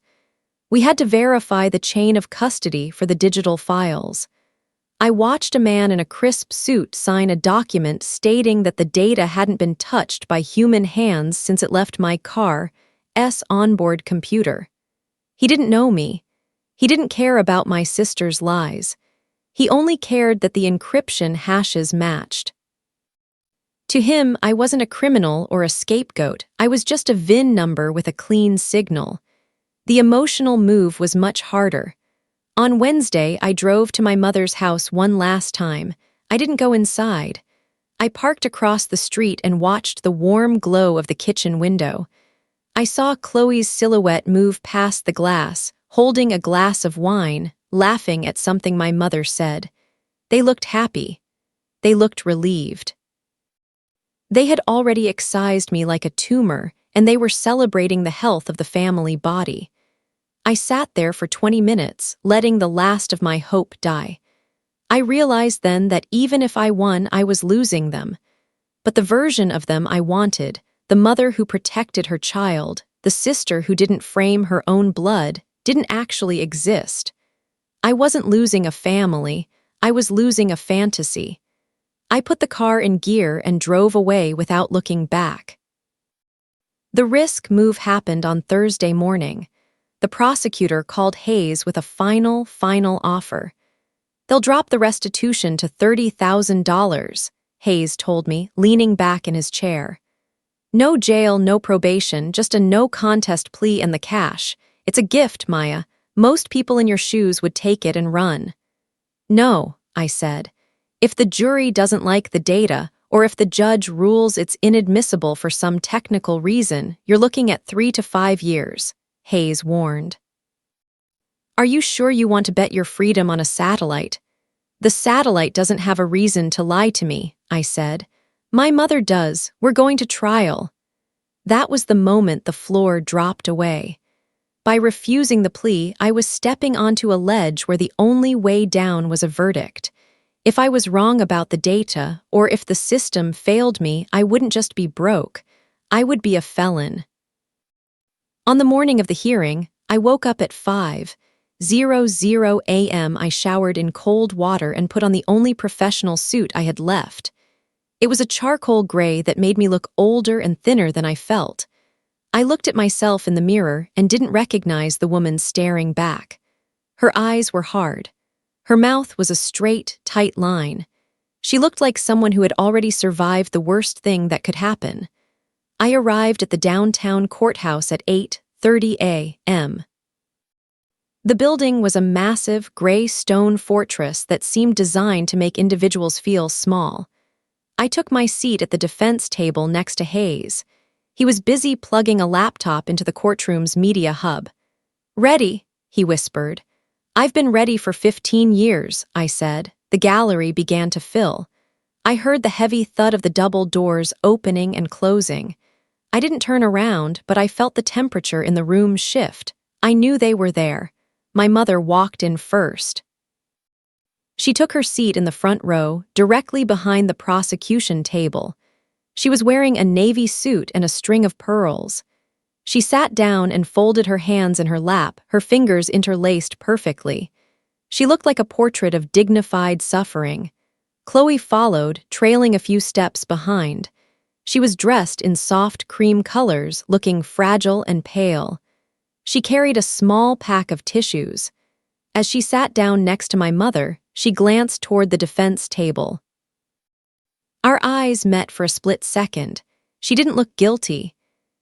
We had to verify the chain of custody for the digital files. I watched a man in a crisp suit sign a document stating that the data hadn't been touched by human hands since it left my car's onboard computer. He didn't know me. He didn't care about my sister's lies. He only cared that the encryption hashes matched. To him, I wasn't a criminal or a scapegoat. I was just a VIN number with a clean signal. The emotional move was much harder. On Wednesday, I drove to my mother's house one last time. I didn't go inside. I parked across the street and watched the warm glow of the kitchen window. I saw Chloe's silhouette move past the glass, holding a glass of wine, laughing at something my mother said. They looked happy. They looked relieved. They had already excised me like a tumor, and they were celebrating the health of the family body. I sat there for 20 minutes, letting the last of my hope die. I realized then that even if I won, I was losing them. But the version of them I wanted, the mother who protected her child, the sister who didn't frame her own blood, didn't actually exist. I wasn't losing a family, I was losing a fantasy. I put the car in gear and drove away without looking back. The risk move happened on Thursday morning. The prosecutor called Hayes with a final offer. They'll drop the restitution to $30,000, Hayes told me, leaning back in his chair. No jail, no probation, just a no-contest plea and the cash. It's a gift, Maya. Most people in your shoes would take it and run. No, I said. If the jury doesn't like the data, or if the judge rules it's inadmissible for some technical reason, you're looking at 3 to 5 years, Hayes warned. Are you sure you want to bet your freedom on a satellite? The satellite doesn't have a reason to lie to me, I said. My mother does. We're going to trial. That was the moment the floor dropped away. By refusing the plea, I was stepping onto a ledge where the only way down was a verdict. If I was wrong about the data, or if the system failed me, I wouldn't just be broke. I would be a felon. On the morning of the hearing, I woke up at 5:00 a.m. I showered in cold water and put on the only professional suit I had left. It was a charcoal gray that made me look older and thinner than I felt. I looked at myself in the mirror and didn't recognize the woman staring back. Her eyes were hard. Her mouth was a straight, tight line. She looked like someone who had already survived the worst thing that could happen. I arrived at the downtown courthouse at 8:30 a.m. The building was a massive, gray stone fortress that seemed designed to make individuals feel small. I took my seat at the defense table next to Hayes. He was busy plugging a laptop into the courtroom's media hub. "Ready," he whispered. "I've been ready for 15 years, I said. The gallery began to fill. I heard the heavy thud of the double doors opening and closing. I didn't turn around, but I felt the temperature in the room shift. I knew they were there. My mother walked in first. She took her seat in the front row, directly behind the prosecution table. She was wearing a navy suit and a string of pearls. She sat down and folded her hands in her lap, her fingers interlaced perfectly. She looked like a portrait of dignified suffering. Chloe followed, trailing a few steps behind. She was dressed in soft cream colors, looking fragile and pale. She carried a small pack of tissues. As she sat down next to my mother, she glanced toward the defense table. Our eyes met for a split second. She didn't look guilty.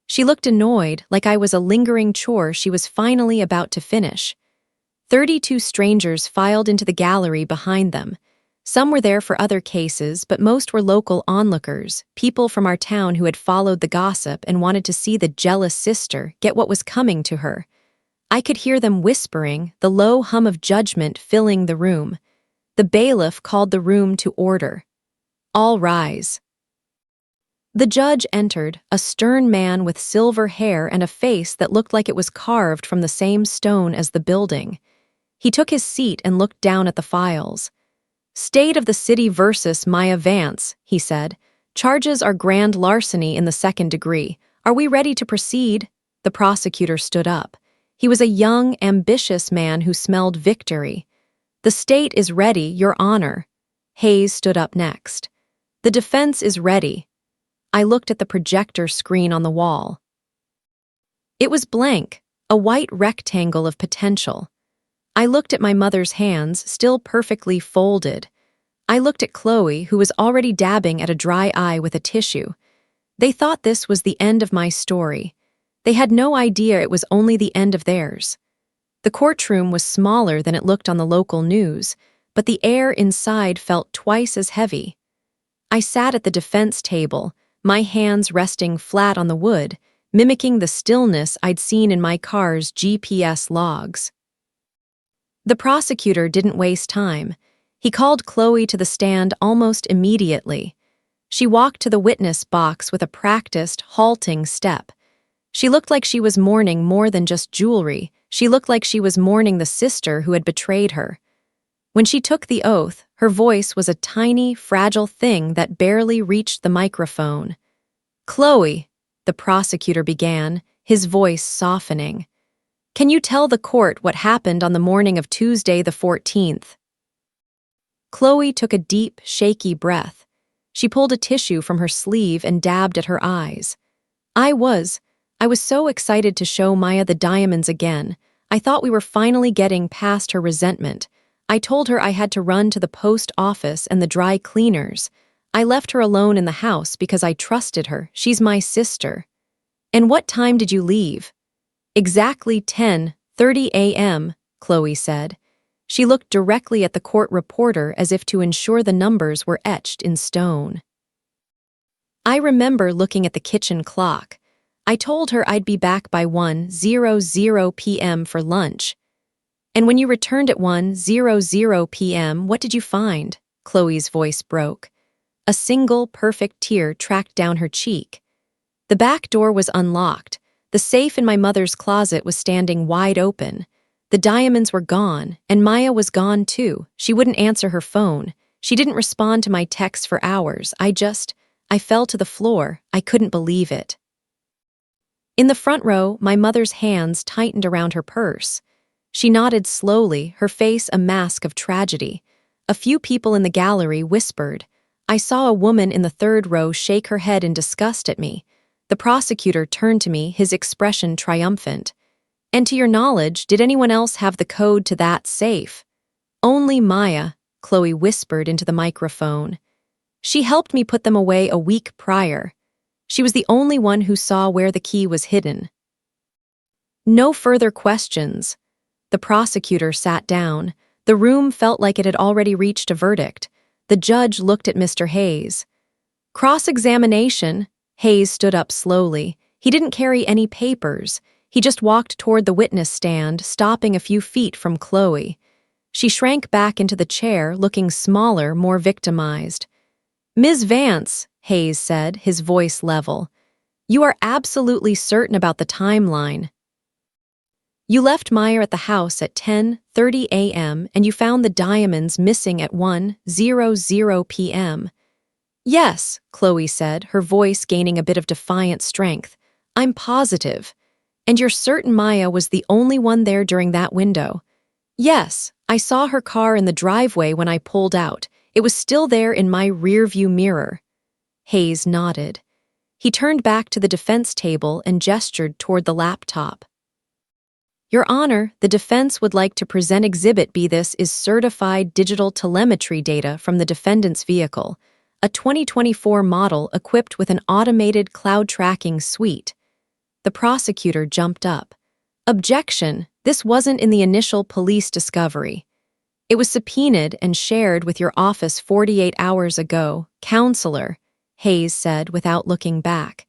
She looked annoyed, like I was a lingering chore she was finally about to finish. 32 strangers filed into the gallery behind them. Some were there for other cases, but most were local onlookers, people from our town who had followed the gossip and wanted to see the jealous sister get what was coming to her. I could hear them whispering, the low hum of judgment filling the room. The bailiff called the room to order. "All rise." The judge entered, a stern man with silver hair and a face that looked like it was carved from the same stone as the building. He took his seat and looked down at the files. "State of the city versus Maya Vance," he said. "Charges are grand larceny in the second degree. Are we ready to proceed?" The prosecutor stood up. He was a young, ambitious man who smelled victory. "The state is ready, Your Honor." Hayes stood up next. "The defense is ready." I looked at the projector screen on the wall. It was blank, a white rectangle of potential. I looked at my mother's hands, still perfectly folded. I looked at Chloe, who was already dabbing at a dry eye with a tissue. They thought this was the end of my story. They had no idea it was only the end of theirs. The courtroom was smaller than it looked on the local news, but the air inside felt twice as heavy. I sat at the defense table, my hands resting flat on the wood, mimicking the stillness I'd seen in my car's GPS logs. The prosecutor didn't waste time. He called Chloe to the stand almost immediately. She walked to the witness box with a practiced, halting step. She looked like she was mourning more than just jewelry. She looked like she was mourning the sister who had betrayed her. When she took the oath, her voice was a tiny, fragile thing that barely reached the microphone. "Chloe," the prosecutor began, his voice softening. "Can you tell the court what happened on the morning of Tuesday the 14th? Chloe took a deep, shaky breath. She pulled a tissue from her sleeve and dabbed at her eyes. I was so excited to show Maya the diamonds again. I thought we were finally getting past her resentment. I told her I had to run to the post office and the dry cleaners. I left her alone in the house because I trusted her. She's my sister." "And what time did you leave?" "Exactly 10:30 a.m., Chloe said. She looked directly at the court reporter as if to ensure the numbers were etched in stone. I remember looking at the kitchen clock. I told her I'd be back by 1:00 p.m. for lunch. "And when you returned at 1:00 p.m., what did you find?" Chloe's voice broke. A single, perfect tear tracked down her cheek. "The back door was unlocked. The safe in my mother's closet was standing wide open. The diamonds were gone, and Maya was gone too. She wouldn't answer her phone. She didn't respond to my texts for hours. I fell to the floor. I couldn't believe it." In the front row, my mother's hands tightened around her purse. She nodded slowly, her face a mask of tragedy. A few people in the gallery whispered. I saw a woman in the third row shake her head in disgust at me. The prosecutor turned to me, his expression triumphant. "And to your knowledge, did anyone else have the code to that safe?" "Only Maya," Chloe whispered into the microphone. "She helped me put them away a week prior. She was the only one who saw where the key was hidden." No further questions. The prosecutor sat down. The room felt like it had already reached a verdict. The judge looked at Mr. Hayes. "Cross-examination." Hayes stood up slowly. He didn't carry any papers. He just walked toward the witness stand, stopping a few feet from Chloe. She shrank back into the chair, looking smaller, more victimized. "Ms. Vance," Hayes said, his voice level, "you are absolutely certain about the timeline. You left Meyer at the house at 10:30 a.m. and you found the diamonds missing at 1:00 p.m. "Yes," Chloe said, her voice gaining a bit of defiant strength. "I'm positive. And you're certain Maya was the only one there during that window?" "Yes, I saw her car in the driveway when I pulled out. It was still there in my rearview mirror." Hayes nodded. He turned back to the defense table and gestured toward the laptop. "Your Honor, the defense would like to present Exhibit B. This is certified digital telemetry data from the defendant's vehicle, a 2024 model equipped with an automated cloud tracking suite." The prosecutor jumped up. "Objection, this wasn't in the initial police discovery. It was subpoenaed and shared with your office 48 hours ago, Counselor," Hayes said without looking back.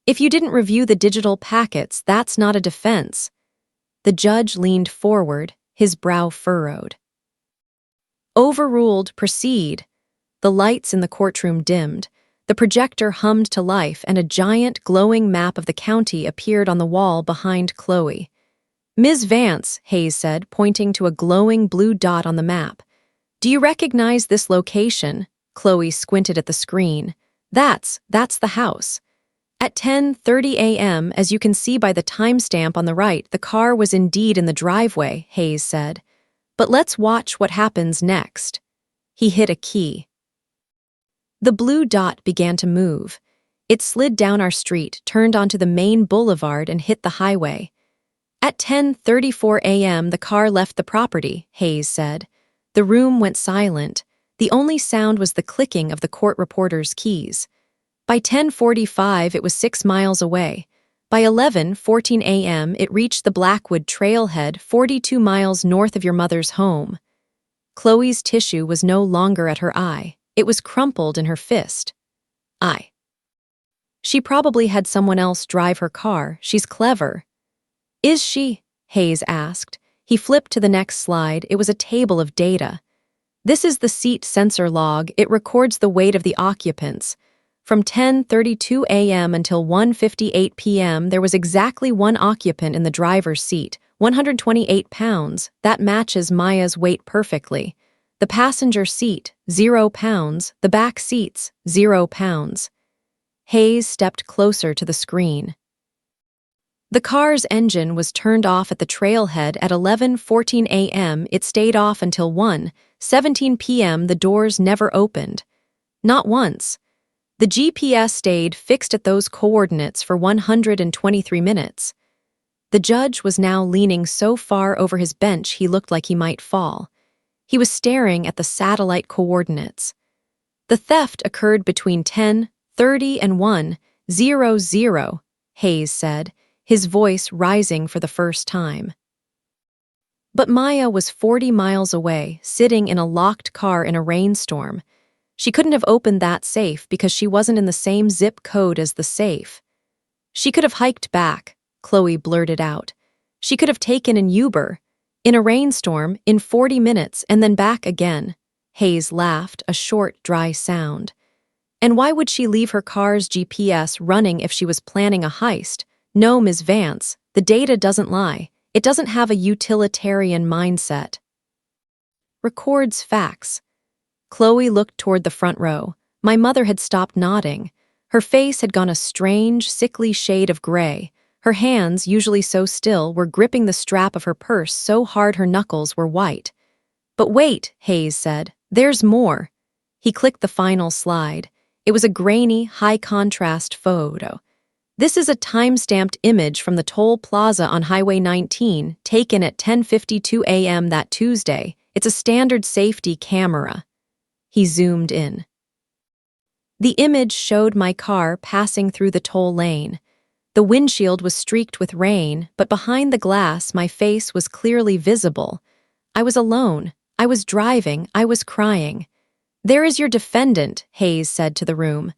"If you didn't review the digital packets, that's not a defense." The judge leaned forward, his brow furrowed. "Overruled, proceed." The lights in the courtroom dimmed. The projector hummed to life and a giant, glowing map of the county appeared on the wall behind Chloe. "Ms. Vance," Hayes said, pointing to a glowing blue dot on the map. "Do you recognize this location?" Chloe squinted at the screen. That's the house." At 10:30 a.m., as you can see by the timestamp on the right, the car was indeed in the driveway," Hayes said. But let's watch what happens next. He hit a key. The blue dot began to move. It slid down our street, turned onto the main boulevard, and hit the highway. At 10:34 a.m., the car left the property, Hayes said. The room went silent. The only sound was the clicking of the court reporter's keys. By 10:45, it was 6 miles away. By 11:14 a.m., it reached the Blackwood trailhead 42 miles north of your mother's home. Chloe's tissue was no longer at her eye. It was crumpled in her fist. She probably had someone else drive her car. She's clever. Is she? Hayes asked. He flipped to the next slide. It was a table of data. This is the seat sensor log. It records the weight of the occupants. From 10:32 a.m. until 1:58 p.m., there was exactly one occupant in the driver's seat, 128 pounds. That matches Maya's weight perfectly. The passenger seat, 0 pounds. The back seats, 0 pounds. Hayes stepped closer to the screen. The car's engine was turned off at the trailhead at 11:14 a.m. It stayed off until 1:17 p.m. The doors never opened. Not once. The GPS stayed fixed at those coordinates for 123 minutes. The judge was now leaning so far over his bench he looked like he might fall. He was staring at the satellite coordinates. The theft occurred between 10:30 and 1:00, Hayes said, his voice rising for the first time. But Maya was 40 miles away, sitting in a locked car in a rainstorm. She couldn't have opened that safe because she wasn't in the same zip code as the safe. She could have hiked back, Chloe blurted out. She could have taken an Uber, in a rainstorm, in 40 minutes, and then back again. Hayes laughed, a short, dry sound. And why would she leave her car's GPS running if she was planning a heist? No, Ms. Vance, the data doesn't lie. It doesn't have a utilitarian mindset. Records facts. Chloe looked toward the front row. My mother had stopped nodding. Her face had gone a strange, sickly shade of gray. Her hands, usually so still, were gripping the strap of her purse so hard her knuckles were white. But wait, Hayes said. There's more. He clicked the final slide. It was a grainy, high-contrast photo. This is a time-stamped image from the toll plaza on Highway 19, taken at 10:52 a.m. that Tuesday. It's a standard safety camera. He zoomed in. The image showed my car passing through the toll lane. The windshield was streaked with rain, but behind the glass my face was clearly visible. I was alone. I was driving. I was crying. There is your defendant, Hayes said to the room.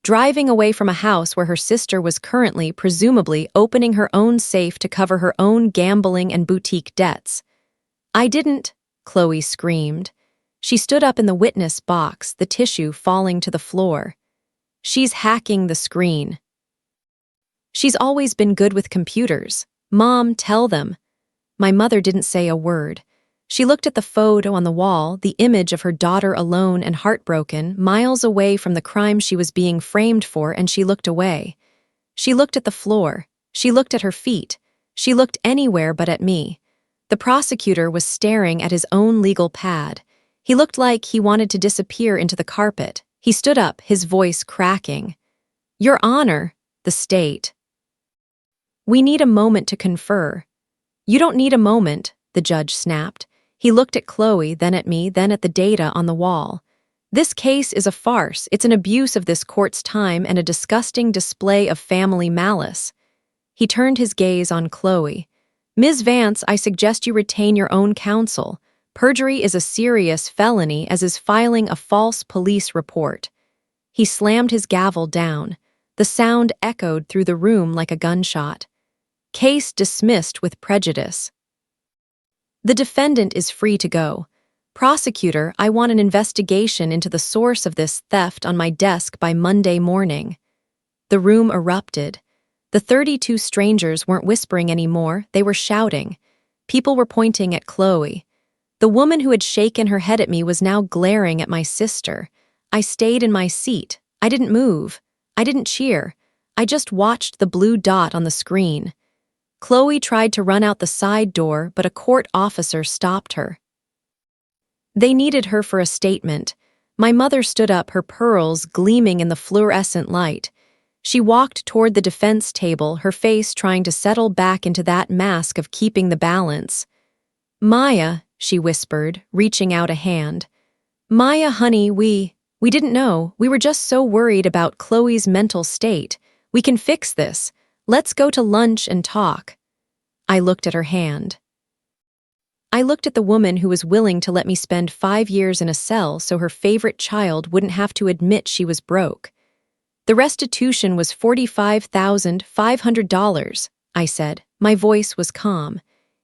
Driving away from a house where her sister was currently, presumably, opening her own safe to cover her own gambling and boutique debts. I didn't, Chloe screamed. She stood up in the witness box, the tissue falling to the floor. She's hacking the screen. She's always been good with computers. Mom, tell them. My mother didn't say a word. She looked at the photo on the wall, the image of her daughter alone and heartbroken, miles away from the crime she was being framed for, and she looked away. She looked at the floor. She looked at her feet. She looked anywhere but at me. The prosecutor was staring at his own legal pad. He looked like he wanted to disappear into the carpet. He stood up, his voice cracking. Your Honor, the state. We need a moment to confer. You don't need a moment, the judge snapped. He looked at Chloe, then at me, then at the data on the wall. This case is a farce. It's an abuse of this court's time and a disgusting display of family malice. He turned his gaze on Chloe. Ms. Vance, I suggest you retain your own counsel. Perjury is a serious felony, as is filing a false police report. He slammed his gavel down. The sound echoed through the room like a gunshot. Case dismissed with prejudice. The defendant is free to go. Prosecutor, I want an investigation into the source of this theft on my desk by Monday morning. The room erupted. The 32 strangers weren't whispering anymore, they were shouting. People were pointing at Chloe. The woman who had shaken her head at me was now glaring at my sister. I stayed in my seat. I didn't move. I didn't cheer. I just watched the blue dot on the screen. Chloe tried to run out the side door, but a court officer stopped her. They needed her for a statement. My mother stood up, her pearls gleaming in the fluorescent light. She walked toward the defense table, her face trying to settle back into that mask of keeping the balance. "Maya," she whispered, reaching out a hand. "Maya, honey, we didn't know. We were just so worried about Chloe's mental state. We can fix this. Let's go to lunch and talk." I looked at her hand. I looked at the woman who was willing to let me spend 5 years in a cell so her favorite child wouldn't have to admit she was broke. "The restitution was $45,500, I said. My voice was calm.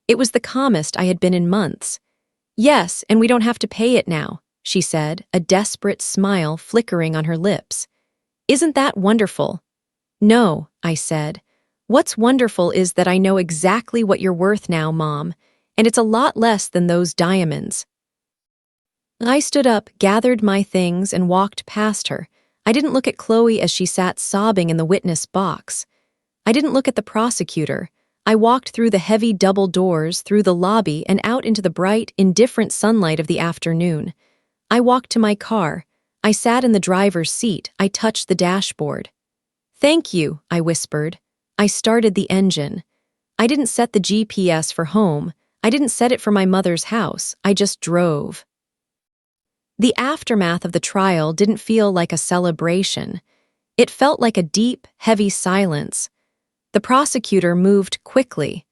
It was the calmest I had been in months. "Yes, and we don't have to pay it now," she said, a desperate smile flickering on her lips. "Isn't that wonderful?" "No," I said. "What's wonderful is that I know exactly what you're worth now, Mom, and it's a lot less than those diamonds." I stood up, gathered my things, and walked past her. I didn't look at Chloe as she sat sobbing in the witness box. I didn't look at the prosecutor. I walked through the heavy double doors, through the lobby, and out into the bright, indifferent sunlight of the afternoon. I walked to my car. I sat in the driver's seat. I touched the dashboard. "Thank you," I whispered. I started the engine. I didn't set the GPS for home. I didn't set it for my mother's house. I just drove. The aftermath of the trial didn't feel like a celebration. It felt like a deep, heavy silence. The prosecutor moved quickly.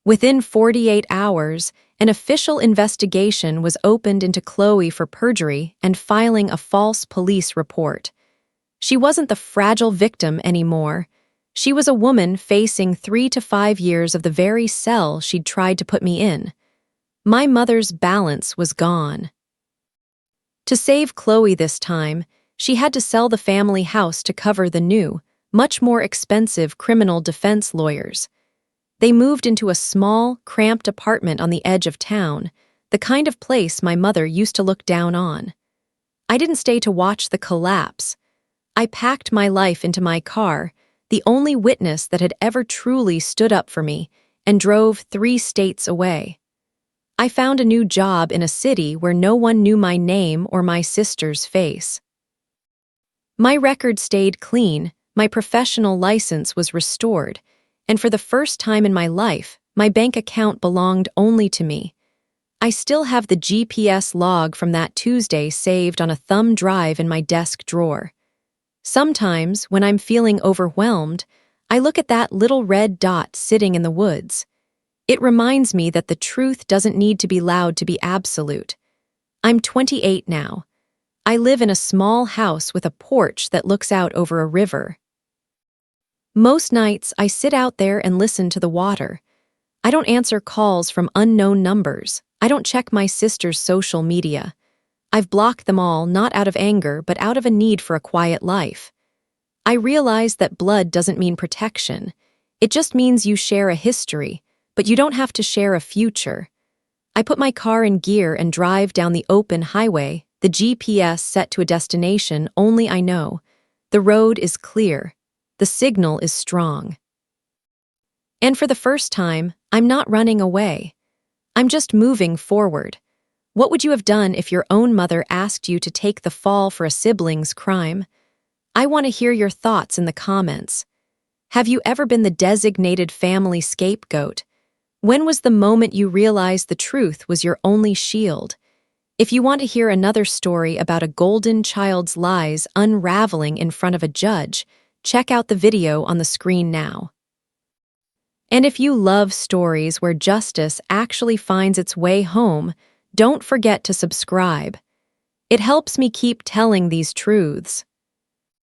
Within 48 hours, an official investigation was opened into Chloe for perjury and filing a false police report. She wasn't the fragile victim anymore. She was a woman facing 3 to 5 years of the very cell she'd tried to put me in. My mother's balance was gone. To save Chloe this time, she had to sell the family house to cover the new, much more expensive criminal defense lawyers. They moved into a small, cramped apartment on the edge of town, the kind of place my mother used to look down on. I didn't stay to watch the collapse. I packed my life into my car, the only witness that had ever truly stood up for me, and drove 3 states away. I found a new job in a city where no one knew my name or my sister's face. My record stayed clean, my professional license was restored, and for the first time in my life, my bank account belonged only to me. I still have the GPS log from that Tuesday saved on a thumb drive in my desk drawer. Sometimes, when I'm feeling overwhelmed, I look at that little red dot sitting in the woods. It reminds me that the truth doesn't need to be loud to be absolute. I'm 28 now. I live in a small house with a porch that looks out over a river. Most nights, I sit out there and listen to the water. I don't answer calls from unknown numbers. I don't check my sister's social media. I've blocked them all, not out of anger, but out of a need for a quiet life. I realize that blood doesn't mean protection. It just means you share a history, but you don't have to share a future. I put my car in gear and drive down the open highway, the GPS set to a destination only I know. The road is clear. The signal is strong. And for the first time, I'm not running away. I'm just moving forward. What would you have done if your own mother asked you to take the fall for a sibling's crime? I want to hear your thoughts in the comments. Have you ever been the designated family scapegoat? When was the moment you realized the truth was your only shield? If you want to hear another story about a golden child's lies unraveling in front of a judge, check out the video on the screen now. And if you love stories where justice actually finds its way home, don't forget to subscribe. It helps me keep telling these truths.